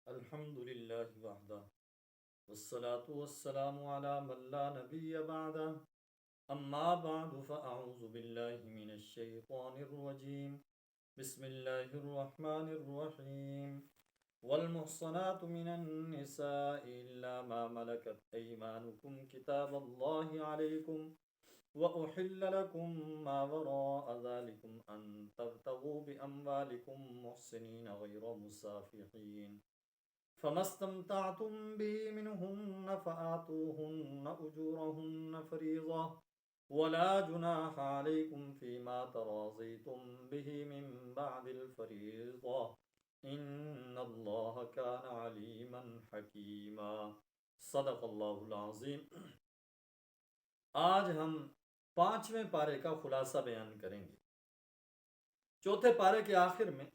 الحمد لله وحده والصلاة والسلام على من لا نبي بعده أما بعد فأعوذ بالله من الشيطان الرجيم بسم الله الرحمن الرحيم والمحصنات من النساء إلا ما ملكت أيمانكم كتاب الله عليكم وأحل لكم ما وراء ذلكم أن تبتغوا بأموالكم محسنين غير مسافحين فما استمتعتم به منهن فآتوهن أجورهن فريضة ولا جناح عليكم فيما تراضيتم به من بعد الفريضة إن الله كان عليما حكيما صدق اللہ العظیم۔ آج ہم 5ویں پارے کا خلاصہ بیان کریں گے۔ چوتھے پارے کے آخر میں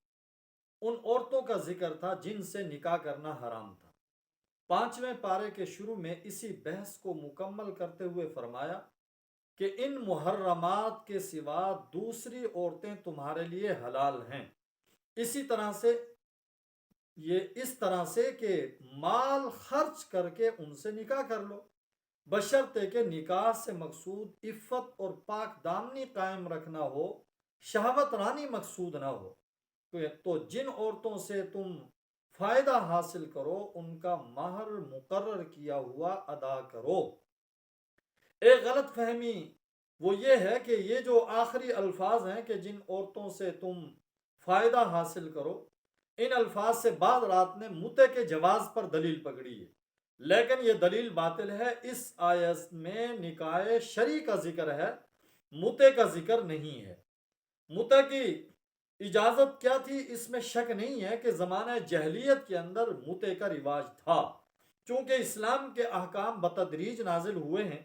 ان عورتوں کا ذکر تھا جن سے نکاح کرنا حرام تھا۔ 5ویں پارے کے شروع میں اسی بحث کو مکمل کرتے ہوئے فرمایا کہ ان محرمات کے سوا دوسری عورتیں تمہارے لیے حلال ہیں، اس طرح سے کہ مال خرچ کر کے ان سے نکاح کر لو، بشرطے کہ نکاح سے مقصود عفت اور پاک دامنی قائم رکھنا ہو، شہوت رانی مقصود نہ ہو۔ تو جن عورتوں سے تم فائدہ حاصل کرو ان کا مہر مقرر کیا ہوا ادا کرو۔ ایک غلط فہمی وہ یہ ہے کہ یہ جو آخری الفاظ ہیں کہ جن عورتوں سے تم فائدہ حاصل کرو، ان الفاظ سے بعض رات نے متع کے جواز پر دلیل پکڑی ہے، لیکن یہ دلیل باطل ہے۔ اس آیت میں نکاح شرعی کا ذکر ہے، متع کا ذکر نہیں ہے۔ متع کی اجازت کیا تھی اس میں شک نہیں ہے کہ زمانہ جہلیت کے اندر متع کا رواج تھا۔ چونکہ اسلام کے احکام بتدریج نازل ہوئے ہیں،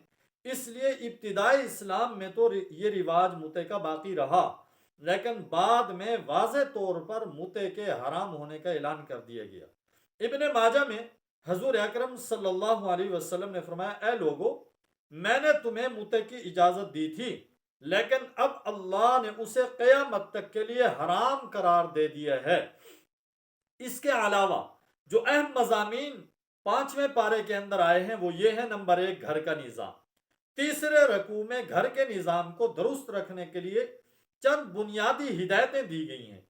اس لیے ابتدائی اسلام میں تو یہ رواج متع کا باقی رہا، لیکن بعد میں واضح طور پر متع کے حرام ہونے کا اعلان کر دیا گیا۔ ابن ماجہ میں حضور اکرم صلی اللہ علیہ وسلم نے فرمایا، اے لوگو، میں نے تمہیں متع کی اجازت دی تھی، لیکن اب اللہ نے اسے قیامت تک کے لیے حرام قرار دے دیا ہے۔ اس کے علاوہ جو اہم مضامین 5ویں پارے کے اندر آئے ہیں وہ یہ ہے: نمبر 1، گھر کا نظام۔ تیسرے رکوع میں گھر کے نظام کو درست رکھنے کے لیے چند بنیادی ہدایتیں دی گئی ہیں۔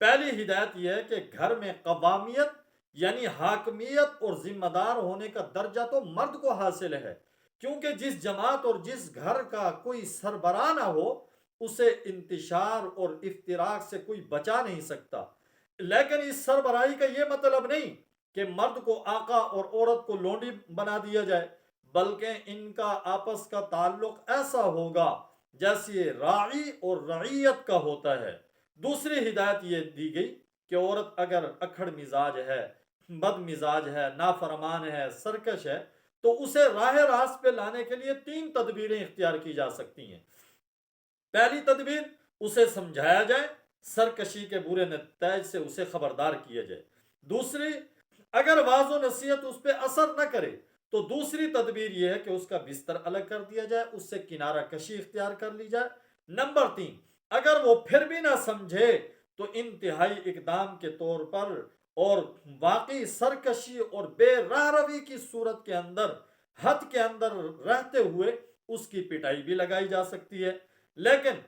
پہلی ہدایت یہ ہے کہ گھر میں قوامیت یعنی حاکمیت اور ذمہ دار ہونے کا درجہ تو مرد کو حاصل ہے، کیونکہ جس جماعت اور جس گھر کا کوئی سربراہ نہ ہو اسے انتشار اور افتراق سے کوئی بچا نہیں سکتا۔ لیکن اس سربراہی کا یہ مطلب نہیں کہ مرد کو آقا اور عورت کو لونڈی بنا دیا جائے، بلکہ ان کا آپس کا تعلق ایسا ہوگا جیسے راعی اور رعیت کا ہوتا ہے۔ دوسری ہدایت یہ دی گئی کہ عورت اگر اکھڑ مزاج ہے، بد مزاج ہے، نافرمان ہے، سرکش ہے، تو اسے راہ راست پہ لانے کے لیے 3 تدبیریں اختیار کی جا سکتی ہیں۔ پہلی تدبیر، اسے سمجھایا جائے، سرکشی کے برے نتائج سے اسے خبردار کیا جائے۔ دوسری، اگر واعظ و نصیحت اس پہ اثر نہ کرے تو دوسری تدبیر یہ ہے کہ اس کا بستر الگ کر دیا جائے، اس سے کنارہ کشی اختیار کر لی جائے۔ نمبر 3، اگر وہ پھر بھی نہ سمجھے تو انتہائی اقدام کے طور پر اور واقعی سرکشی اور بے راہ روی کی صورت کے اندر حد کے اندر رہتے ہوئے اس کی پٹائی بھی لگائی جا سکتی ہے۔ لیکن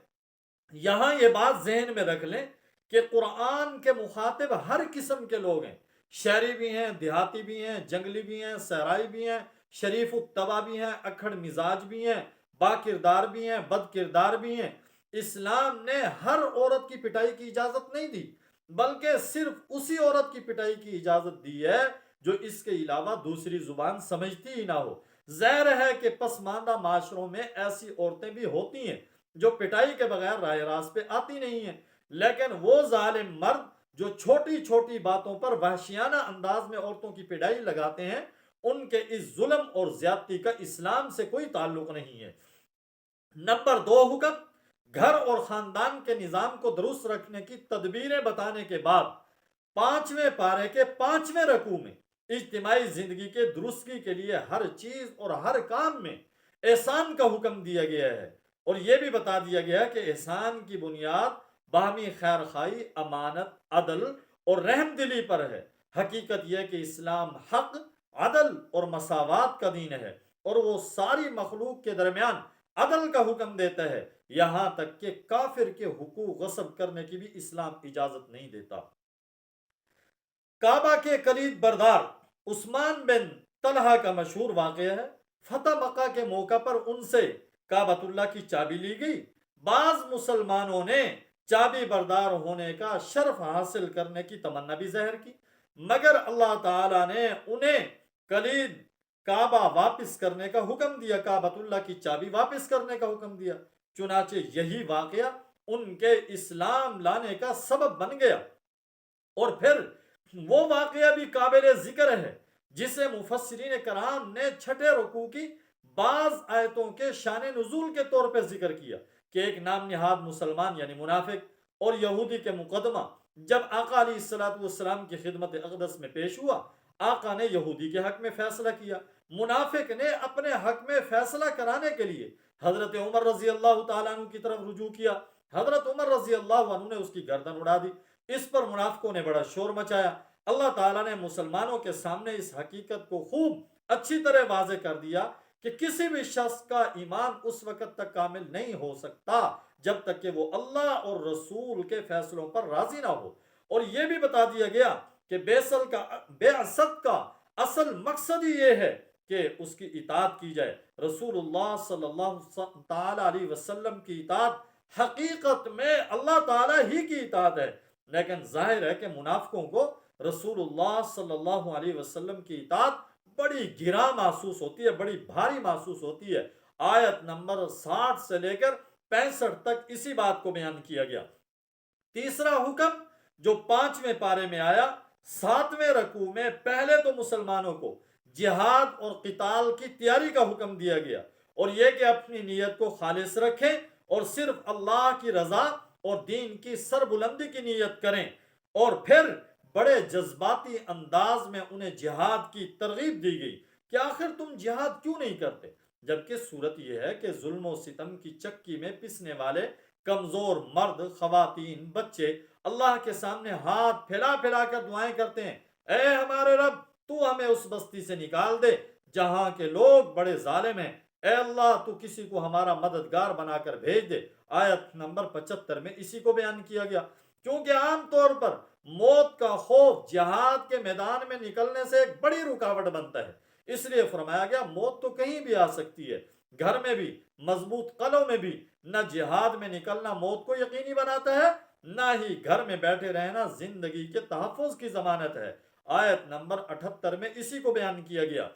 یہاں یہ بات ذہن میں رکھ لیں کہ قرآن کے مخاطب ہر قسم کے لوگ ہیں، شہری بھی ہیں، دیہاتی بھی ہیں، جنگلی بھی ہیں، صحرائی بھی ہیں، شریف الطبع بھی ہیں، اکھڑ مزاج بھی ہیں، با کردار بھی ہیں، بد کردار بھی ہیں۔ اسلام نے ہر عورت کی پٹائی کی اجازت نہیں دی، بلکہ صرف اسی عورت کی پٹائی کی اجازت دی ہے جو اس کے علاوہ دوسری زبان سمجھتی ہی نہ ہو۔ ظاہر ہے کہ پسماندہ معاشروں میں ایسی عورتیں بھی ہوتی ہیں جو پٹائی کے بغیر راہ راست پہ آتی نہیں ہیں، لیکن وہ ظالم مرد جو چھوٹی چھوٹی باتوں پر وحشیانہ انداز میں عورتوں کی پٹائی لگاتے ہیں، ان کے اس ظلم اور زیادتی کا اسلام سے کوئی تعلق نہیں ہے۔ نمبر 2 حکم، گھر اور خاندان کے نظام کو درست رکھنے کی تدبیریں بتانے کے بعد 5ویں پارے کے 5ویں رکوع میں اجتماعی زندگی کے درستگی کے لیے ہر چیز اور ہر کام میں احسان کا حکم دیا گیا ہے، اور یہ بھی بتا دیا گیا ہے کہ احسان کی بنیاد باہمی خیر خواہی، امانت، عدل اور رحم دلی پر ہے۔ حقیقت یہ کہ اسلام حق، عدل اور مساوات کا دین ہے، اور وہ ساری مخلوق کے درمیان عدل کا حکم دیتا ہے، یہاں تک کہ کافر کے حقوق غصب کرنے کی بھی اسلام اجازت نہیں دیتا۔ کعبہ کے کلید بردار عثمان بن طلحہ کا مشہور واقعہ ہے۔ فتح مکہ کے موقع پر ان سے کعبۃ اللہ کی چابی لی گئی۔ بعض مسلمانوں نے چابی بردار ہونے کا شرف حاصل کرنے کی تمنا بھی ظاہر کی، مگر اللہ تعالیٰ نے انہیں کلید کعبہ واپس کرنے کا حکم دیا، کعبۃ اللہ کی چابی واپس کرنے کا حکم دیا۔ چنانچہ یہی واقعہ ان کے اسلام لانے کا سبب بن گیا۔ اور پھر وہ واقعہ بھی قابل ذکر ہے جسے مفسرین کرام نے چھٹے رکوع کی بعض آیتوں کے شان نزول کے طور پر ذکر کیا کہ ایک نام نہاد مسلمان یعنی منافق اور یہودی کے مقدمہ جب آقا علیہ السلام کی خدمت اقدس میں پیش ہوا، آقا نے یہودی کے حق میں فیصلہ کیا۔ منافق نے اپنے حق میں فیصلہ کرانے کے لیے حضرت عمر رضی اللہ تعالیٰ عنہ کی طرف رجوع کیا۔ حضرت عمر رضی اللہ عنہ نے اس کی گردن اڑا دی۔ اس پر منافقوں نے بڑا شور مچایا۔ اللہ تعالیٰ نے مسلمانوں کے سامنے اس حقیقت کو خوب اچھی طرح واضح کر دیا کہ کسی بھی شخص کا ایمان اس وقت تک کامل نہیں ہو سکتا جب تک کہ وہ اللہ اور رسول کے فیصلوں پر راضی نہ ہو، اور یہ بھی بتا دیا گیا کہ بعثت کا اصل مقصد ہی یہ ہے کہ اس کی اطاعت کی جائے۔ رسول اللہ صلی اللہ تعالی علیہ وسلم کی اطاعت حقیقت میں اللہ تعالیٰ ہی کی اطاعت ہے، لیکن ظاہر ہے کہ منافقوں کو رسول اللہ صلی اللہ علیہ وسلم کی اطاعت بڑی گراں محسوس ہوتی ہے، بڑی بھاری محسوس ہوتی ہے۔ آیت نمبر 60 سے لے کر 65 تک اسی بات کو بیان کیا گیا۔ تیسرا حکم جو 5ویں پارے میں آیا، 7ویں رکوع میں پہلے تو مسلمانوں کو جہاد اور قتال کی تیاری کا حکم دیا گیا، اور یہ کہ اپنی نیت کو خالص رکھیں اور صرف اللہ کی رضا اور دین کی سربلندی کی نیت کریں، اور پھر بڑے جذباتی انداز میں انہیں جہاد کی ترغیب دی گئی کہ آخر تم جہاد کیوں نہیں کرتے، جبکہ صورت یہ ہے کہ ظلم و ستم کی چکی میں پسنے والے کمزور مرد، خواتین، بچے اللہ کے سامنے ہاتھ پھیلا پھیلا کر دعائیں کرتے ہیں، اے ہمارے رب تو ہمیں اس بستی سے نکال دے جہاں کے لوگ بڑے ظالم ہیں، اے اللہ تو کسی کو ہمارا مددگار بنا کر بھیج دے۔ آیت نمبر 75 میں اسی کو بیان کیا گیا۔ کیونکہ عام طور پر موت کا خوف جہاد کے میدان میں نکلنے سے ایک بڑی رکاوٹ بنتا ہے، اس لیے فرمایا گیا موت تو کہیں بھی آ سکتی ہے، گھر میں بھی، مضبوط قلعوں میں بھی۔ نہ جہاد میں نکلنا موت کو یقینی بناتا ہے، نہ ہی گھر میں بیٹھے رہنا زندگی کے تحفظ کی ضمانت ہے۔ آیت نمبر 78 میں اسی کو بیان کیا گیا۔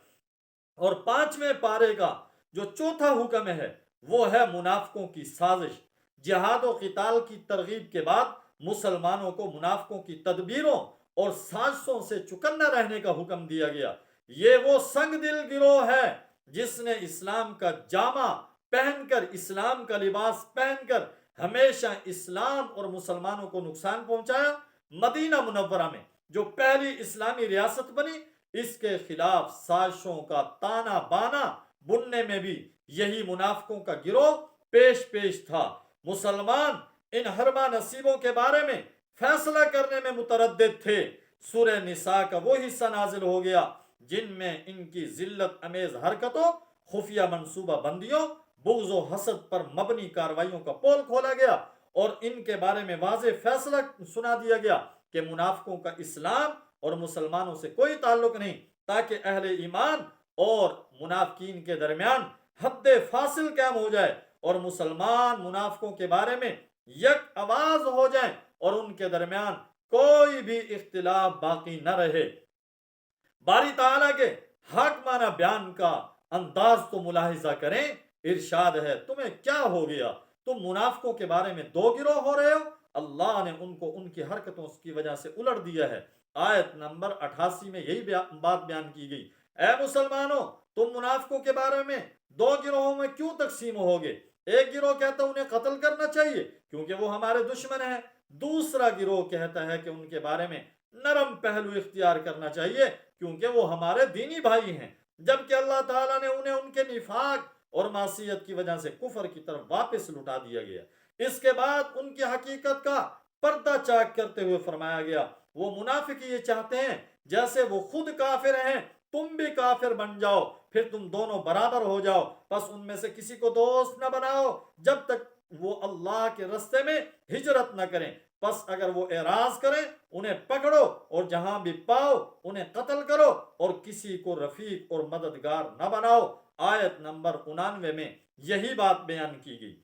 اور 5ویں پارے کا جو چوتھا حکم ہے وہ ہے منافقوں کی سازش۔ جہاد و قتال کی ترغیب کے بعد مسلمانوں کو منافقوں کی تدبیروں اور سازشوں سے چکنا رہنے کا حکم دیا گیا۔ یہ وہ سنگ دل گروہ ہے جس نے اسلام کا جامہ پہن کر، اسلام کا لباس پہن کر ہمیشہ اسلام اور مسلمانوں کو نقصان پہنچایا۔ مدینہ منورہ میں جو پہلی اسلامی ریاست بنی، اس کے خلاف سازشوں کا تانا بانا بننے میں بھی یہی منافقوں کا گروہ پیش تھا۔ مسلمان ان حرمہ نصیبوں کے بارے میں فیصلہ کرنے میں متردد تھے۔ سورہ نساء کا وہ حصہ نازل ہو گیا جن میں ان کی ذلت امیز حرکتوں، خفیہ منصوبہ بندیوں، بغض و حسد پر مبنی کارروائیوں کا پول کھولا گیا، اور ان کے بارے میں واضح فیصلہ سنا دیا گیا کہ منافقوں کا اسلام اور مسلمانوں سے کوئی تعلق نہیں، تاکہ اہل ایمان اور منافقین کے درمیان حد فاصل قائم ہو جائے اور مسلمان منافقوں کے بارے میں یک آواز ہو جائیں اور ان کے درمیان کوئی بھی اختلاف باقی نہ رہے۔ باری تعالیٰ کے حق معنی بیان کا انداز تو ملاحظہ کریں۔ ارشاد ہے تمہیں کیا ہو گیا، تم منافقوں کے بارے میں دو گروہ ہو رہے ہو، اللہ نے ان کو ان کی حرکتوں کی وجہ سے الٹ دیا ہے۔ آیت نمبر 88 میں یہی بات بیان کی گئی، اے مسلمانوں تم منافقوں کے بارے میں دو گروہوں میں کیوں تقسیم ہوگے؟ ایک گروہ کہتا ہے انہیں قتل کرنا چاہیے کیونکہ وہ ہمارے دشمن ہیں، دوسرا گروہ کہتا ہے کہ ان کے بارے میں نرم پہلو اختیار کرنا چاہیے کیونکہ وہ ہمارے دینی بھائی ہیں، جبکہ اللہ تعالیٰ نے انہیں ان کے نفاق اور معصیت کی وجہ سے کفر کی طرف واپس لٹا دیا گیا۔ اس کے بعد ان کی حقیقت کا پردہ چاک کرتے ہوئے فرمایا گیا وہ منافق یہ چاہتے ہیں جیسے وہ خود کافر ہیں تم بھی کافر بن جاؤ، پھر تم دونوں برابر ہو جاؤ، بس ان میں سے کسی کو دوست نہ بناؤ جب تک وہ اللہ کے راستے میں ہجرت نہ کریں، پس اگر وہ اعراض کریں انہیں پکڑو اور جہاں بھی پاؤ انہیں قتل کرو اور کسی کو رفیق اور مددگار نہ بناؤ۔ آیت نمبر 99 میں یہی بات بیان کی گئی۔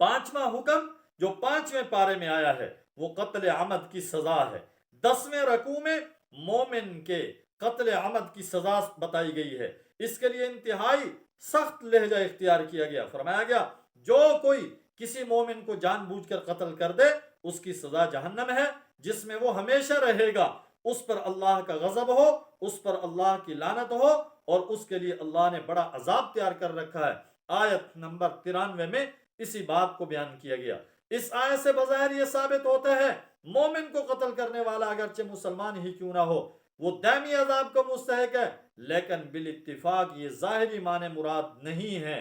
پانچواں حکم جو 5ویں پارے میں آیا ہے وہ قتل عمد کی سزا ہے۔ 10ویں رکوع میں مومن کے قتل عمد کی سزا بتائی گئی ہے، اس کے لیے انتہائی سخت لہجہ اختیار کیا گیا، فرمایا گیا جو کوئی کسی مومن کو جان بوجھ کر قتل کر دے اس کی سزا جہنم ہے جس میں وہ ہمیشہ رہے گا، اس پر اللہ کا غضب ہو، اس پر اللہ کی لعنت ہو اور اس کے لیے اللہ نے بڑا عذاب تیار کر رکھا ہے۔ آیت نمبر 93 میں اسی بات کو بیان کیا گیا۔ اس آیت سے بظاہر یہ ثابت ہوتا ہے مومن کو قتل کرنے والا اگرچہ مسلمان ہی کیوں نہ ہو وہ دائمی عذاب کا مستحق ہے، لیکن بالاتفاق یہ ظاہری معنی مراد نہیں ہے۔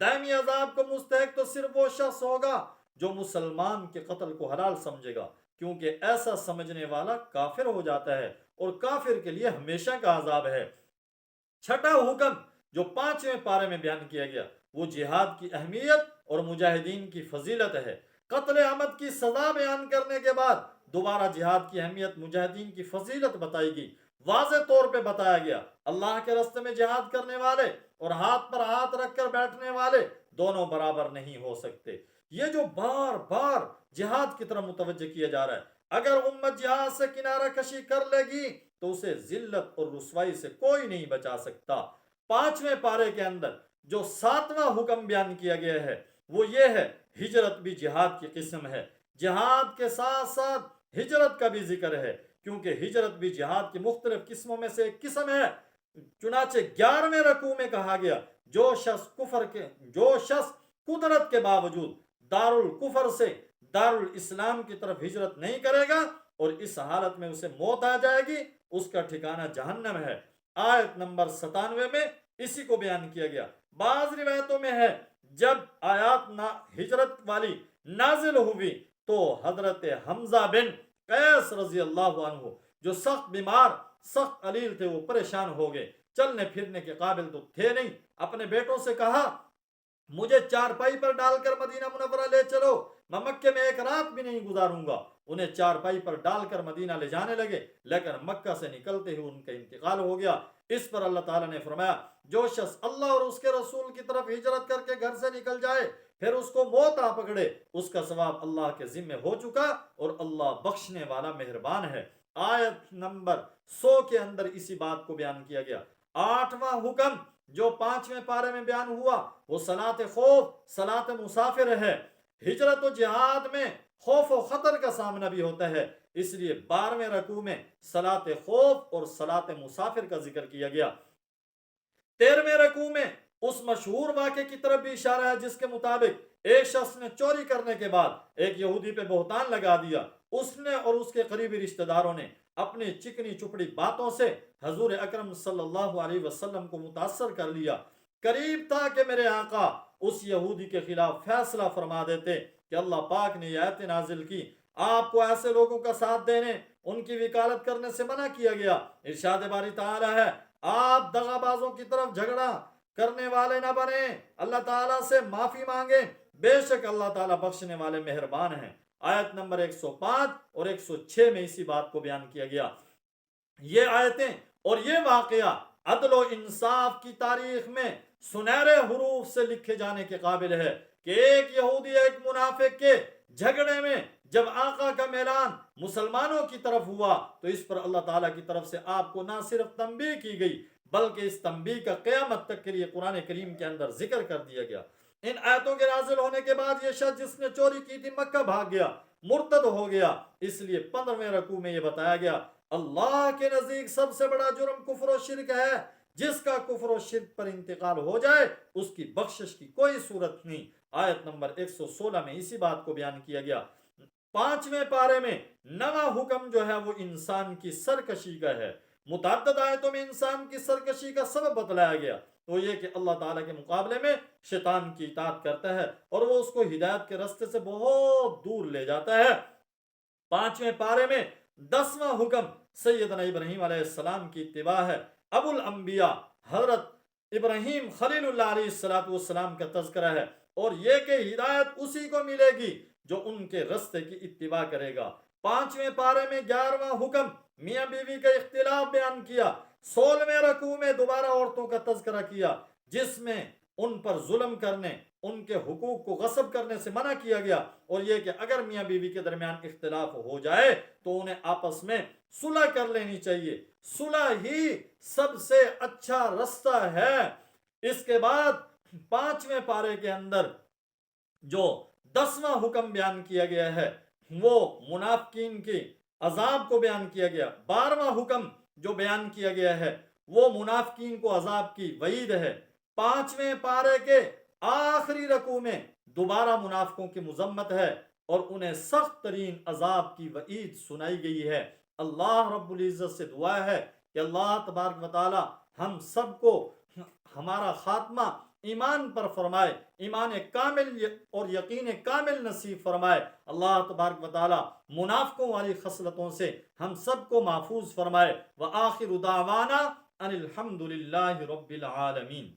دائمی عذاب کا مستحق تو صرف وہ شخص ہوگا جو مسلمان کے قتل کو حلال سمجھے گا، کیونکہ ایسا سمجھنے والا کافر ہو جاتا ہے اور کافر کے لیے ہمیشہ کا عذاب ہے۔ چھٹا حکم جو 5ویں پارے میں بیان کیا گیا وہ جہاد کی اہمیت اور مجاہدین کی فضیلت ہے۔ قتل عمد کی سزا بیان کرنے کے بعد دوبارہ جہاد کی اہمیت، مجاہدین کی فضیلت بتائی گئی، واضح طور پہ بتایا گیا اللہ کے راستے میں جہاد کرنے والے اور ہاتھ پر ہاتھ رکھ کر بیٹھنے والے دونوں برابر نہیں ہو سکتے۔ یہ جو بار بار جہاد کی طرف متوجہ کیا جا رہا ہے، اگر امت جہاد سے کنارہ کشی کر لے گی تو اسے ذلت اور رسوائی سے کوئی نہیں بچا سکتا۔ 5ویں پارے کے اندر جو 7واں حکم بیان کیا گیا ہے وہ یہ ہے ہجرت بھی جہاد کی قسم ہے۔ جہاد کے ساتھ ساتھ ہجرت کا بھی ذکر ہے کیونکہ ہجرت بھی جہاد کی مختلف قسموں میں سے ایک قسم ہے۔ چنانچہ 11ویں رکوع میں کہا گیا جو شخص قدرت کے باوجود دارالکفر سے دارالاسلام کی طرف ہجرت نہیں کرے گا اور اس حالت میں اسے موت آ جائے گی اس کا ٹھکانہ جہنم ہے۔ آیت نمبر 97 میں اسی کو بیان کیا گیا۔ بعض روایتوں میں ہے جب آیات ہجرت والی نازل ہوئی تو حضرت حمزہ بن قیس رضی اللہ عنہ جو سخت بیمار، سخت علیل تھے، وہ پریشان ہو گئے، چلنے پھرنے کے قابل تو تھے نہیں، اپنے بیٹوں سے کہا مجھے چارپائی پر ڈال کر مدینہ منورہ لے چلو، میں مکے میں ایک رات بھی نہیں گزاروں گا۔ انہیں چارپائی پر ڈال کر مدینہ لے جانے لگے، لیکن مکہ سے نکلتے ہی ان کا انتقال ہو گیا۔ اس پر اللہ تعالیٰ نے فرمایا جو شخص اللہ اور اس کے رسول کی طرف ہجرت کر کے گھر سے نکل جائے پھر اس کو موت آ پکڑے اس کا ثواب اللہ کے ذمہ ہو چکا اور اللہ بخشنے والا مہربان ہے۔ آیت نمبر 100 کے اندر اسی بات کو بیان کیا گیا۔ 8واں حکم جو 5ویں پارے میں بیان ہوا وہ صلاۃ خوف، صلاۃ مسافر ہے۔ ہجرت و جہاد میں خوف و خطر کا سامنا بھی ہوتا ہے، اس لیے 12ویں رکوع میں صلاۃ خوف اور صلاۃ مسافر کا ذکر کیا گیا۔ 13ویں رکوع میں اس مشہور واقعے کی طرف بھی اشارہ ہے جس کے مطابق ایک شخص نے چوری کرنے کے بعد ایک یہودی پہ بہتان لگا دیا، اس نے اور اس کے قریبی رشتہ داروں نے اپنی چکنی چپڑی باتوں سے حضور اکرم صلی اللہ علیہ وسلم کو متاثر کر لیا۔ قریب تھا کہ میرے آقا اس یہودی کے خلاف فیصلہ فرما دیتے کہ اللہ پاک نے یہ آیت نازل کی آپ کو ایسے لوگوں کا ساتھ دینے، ان کی وکالت کرنے سے منع کیا گیا۔ ارشاد باری تعالی ہے آپ دغا بازوں کی طرف جھگڑا کرنے والے نہ بنیں، اللہ تعالیٰ سے معافی مانگیں، بے شک اللہ تعالیٰ بخشنے والے مہربان ہیں۔ آیت نمبر 105 اور 106 میں اسی بات کو بیان کیا گیا۔ یہ آیتیں اور یہ واقعہ عدل و انصاف کی تاریخ میں سنہرے حروف سے لکھے جانے کے قابل ہے کہ ایک یہودی ایک منافق کے جھگڑے میں جب آقا کا میلان مسلمانوں کی طرف ہوا تو اس پر اللہ تعالیٰ کی طرف سے آپ کو نہ صرف تنبیہ کی گئی بلکہ اس تنبیہ کا قیامت تک کے لیے قرآن کریم کے اندر ذکر کر دیا گیا۔ ان آیتوں کے نازل ہونے کے بعد یہ شخص جس نے چوری کی تھی مکہ بھاگ گیا، مرتد ہو گیا، اس لیے 15ویں رکوع میں یہ بتایا گیا اللہ کے نزدیک سب سے بڑا جرم کفر و شرک ہے، جس کا کفر و شرک پر انتقال ہو جائے اس کی بخشش کی کوئی صورت نہیں۔ آیت نمبر 116 میں اسی بات کو بیان کیا گیا۔ 5ویں پارے میں 9واں حکم جو ہے وہ انسان کی سرکشی کا ہے۔ متعدد آیتوں میں انسان کی سرکشی کا سبب بتلایا گیا، تو یہ کہ اللہ تعالیٰ کے مقابلے میں شیطان کی اطاعت کرتا ہے اور وہ اس کو ہدایت کے راستے سے بہت دور لے جاتا ہے۔ 5ویں پارے میں 10واں حکم سیدنا ابراہیم علیہ السلام کی اتباع ہے۔ ابو الانبیاء حضرت ابراہیم خلیل اللہ علیہ السلام کا تذکرہ ہے، اور یہ کہ ہدایت اسی کو ملے گی جو ان کے رستے کی اتباع کرے گا۔ 5ویں پارے میں 11واں حکم میاں بیوی کا اختلاف بیان کیا۔ 16ویں رکوع میں دوبارہ عورتوں کا تذکرہ کیا، جس میں ان پر ظلم کرنے، ان کے حقوق کو غصب کرنے سے منع کیا گیا، اور یہ کہ اگر میاں بیوی کے درمیان اختلاف ہو جائے تو انہیں آپس میں صلح کر لینی چاہیے، صلح ہی سب سے اچھا رستہ ہے۔ اس کے بعد 5ویں پارے کے اندر جو 10واں حکم بیان کیا گیا ہے وہ منافقین کی عذاب کو بیان کیا گیا۔ 12واں حکم جو بیان کیا گیا ہے وہ منافقین کو عذاب کی وعید ہے۔ 5ویں پارے کے آخری رکوع میں دوبارہ منافقوں کی مذمت ہے اور انہیں سخت ترین عذاب کی وعید سنائی گئی ہے۔ اللہ رب العزت سے دعا ہے کہ اللہ تبارک و تعالی ہم سب کو ہمارا خاتمہ ایمان پر فرمائے، ایمان کامل اور یقین کامل نصیب فرمائے۔ اللہ تبارک و تعالی منافقوں والی خصلتوں سے ہم سب کو محفوظ فرمائے۔ وآخر دعوانا ان الحمد للہ رب العالمین۔